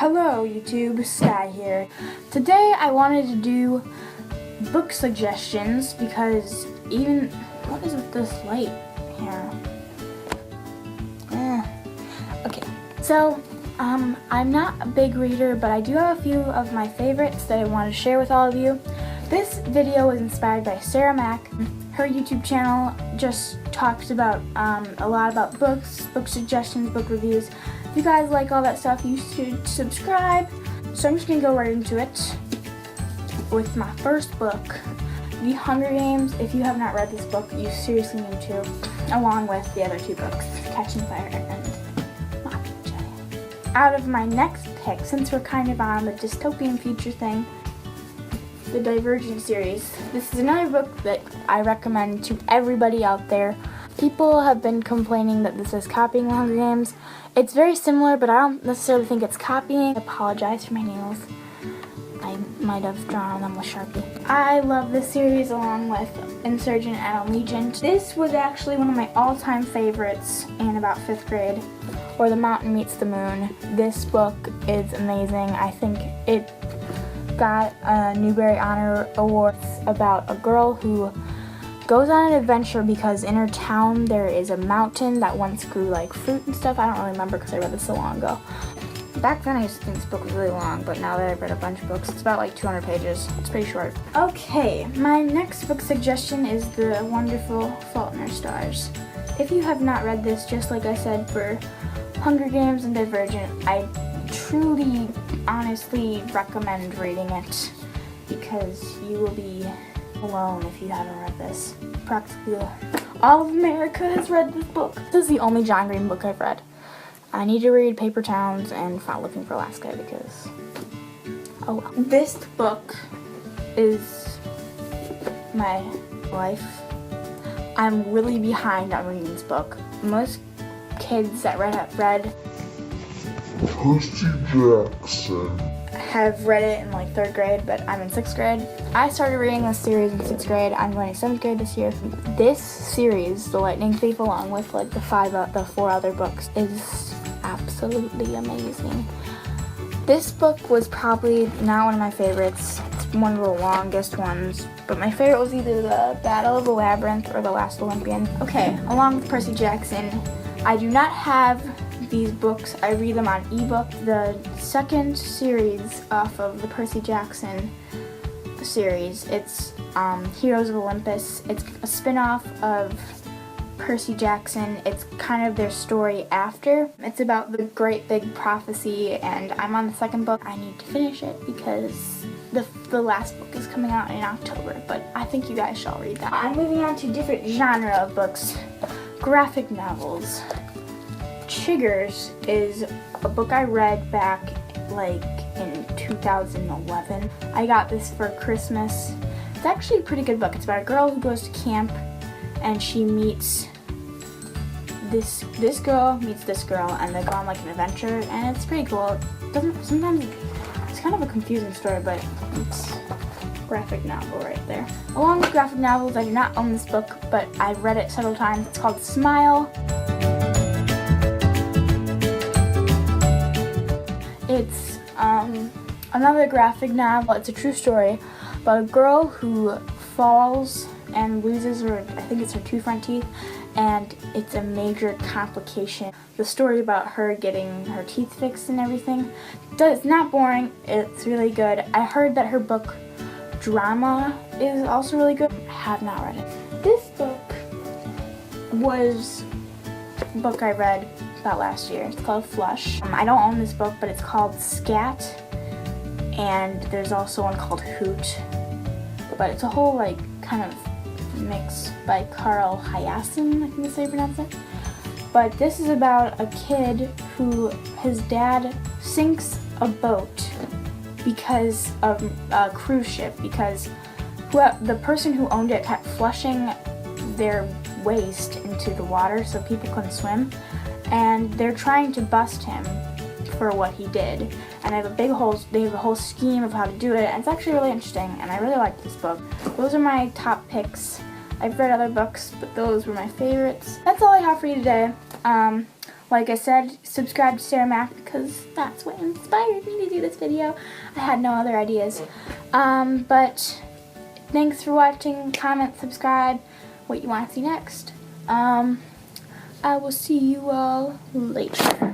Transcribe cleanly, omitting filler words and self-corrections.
Hello YouTube, Sky here. Today I wanted to do book suggestions because what is with this light here? Okay, so I'm not a big reader, but I do have a few of my favorites that I want to share with all of you. This video was inspired by Sarah Mack. Her YouTube channel just talks about a lot about books, book suggestions, book reviews. If you guys like all that stuff, you should subscribe. So I'm just gonna go right into it with my first book, The Hunger Games. If you have not read this book, you seriously need to, along with the other two books, Catching Fire and Mockingjay. Out of my next pick, since we're kind of on the dystopian future thing, the Divergent series. This is another book that I recommend to everybody out there. People have been complaining that this is copying The Hunger Games. It's very similar, but I don't necessarily think it's copying. I apologize for my nails. I might have drawn on them with Sharpie. I love this series along with Insurgent and Allegiant. This was actually one of my all-time favorites in about 5th grade, or The Mountain Meets the Moon. This book is amazing. I think it got a Newbery Honor Award about a girl who goes on an adventure because in her town there is a mountain that once grew like fruit and stuff. I don't really remember because I read this so long ago. Back then I used to think this book was really long, but now that I've read a bunch of books, it's about like 200 pages. It's pretty short. Okay, my next book suggestion is The Wonderful Fault in Our Stars. If you have not read this, just like I said for Hunger Games and Divergent, I truly, honestly recommend reading it because you will be alone if you haven't read this. Practically all of America has read this book. This is the only John Green book I've read. I need to read Paper Towns and Not Looking for Alaska because, oh well. This book is my life. I'm really behind on reading this book. Most kids that read Percy Jackson have read it in like 3rd grade, but I'm in 6th grade. I started reading this series in 6th grade. I'm going to 7th grade this year. This series, The Lightning Thief, along with like the 4 other books, is absolutely amazing. This book was probably not one of my favorites. It's one of the longest ones, but my favorite was either The Battle of the Labyrinth or The Last Olympian. Okay, along with Percy Jackson, I do not have these books. I read them on ebook. The second series off of the Percy Jackson series, it's Heroes of Olympus. It's a spin-off of Percy Jackson. It's kind of their story after. It's about the great big prophecy, and I'm on the 2nd book. I need to finish it because the last book is coming out in October, but I think you guys shall read that. I'm moving on to a different genre of books. Graphic novels. Chiggers is a book I read back like in 2011. I got this for Christmas. It's actually a pretty good book. It's about a girl who goes to camp and she meets this girl meets this girl, and they go on like an adventure, and it's pretty cool. Sometimes it's kind of a confusing story, but it's a graphic novel right there. Along with graphic novels, I do not own this book, but I've read it several times. It's called Smile. It's another graphic novel. It's a true story about a girl who falls and loses her, I think it's her 2 front teeth, and it's a major complication. The story about her getting her teeth fixed and everything. It's not boring, it's really good. I heard that her book Drama is also really good. I have not read it. This book was a book I read about last year. It's called Flush. I don't own this book, but it's called Scat, and there's also one called Hoot, but it's a whole like kind of mix by Carl Hyacin, I think that's how you pronounce it. But this is about a kid who his dad sinks a boat because of a cruise ship, because the person who owned it kept flushing their waste into the water so people couldn't swim, and they're trying to bust him for what he did. And they have a whole scheme of how to do it, and it's actually really interesting, and I really like this book. Those are my top picks. I've read other books, but those were my favorites. That's all I have for you today. Like I said, subscribe to Sarah Mac because that's what inspired me to do this video. I had no other ideas. But thanks for watching. Comment, subscribe, what you want to see next. I will see you all later.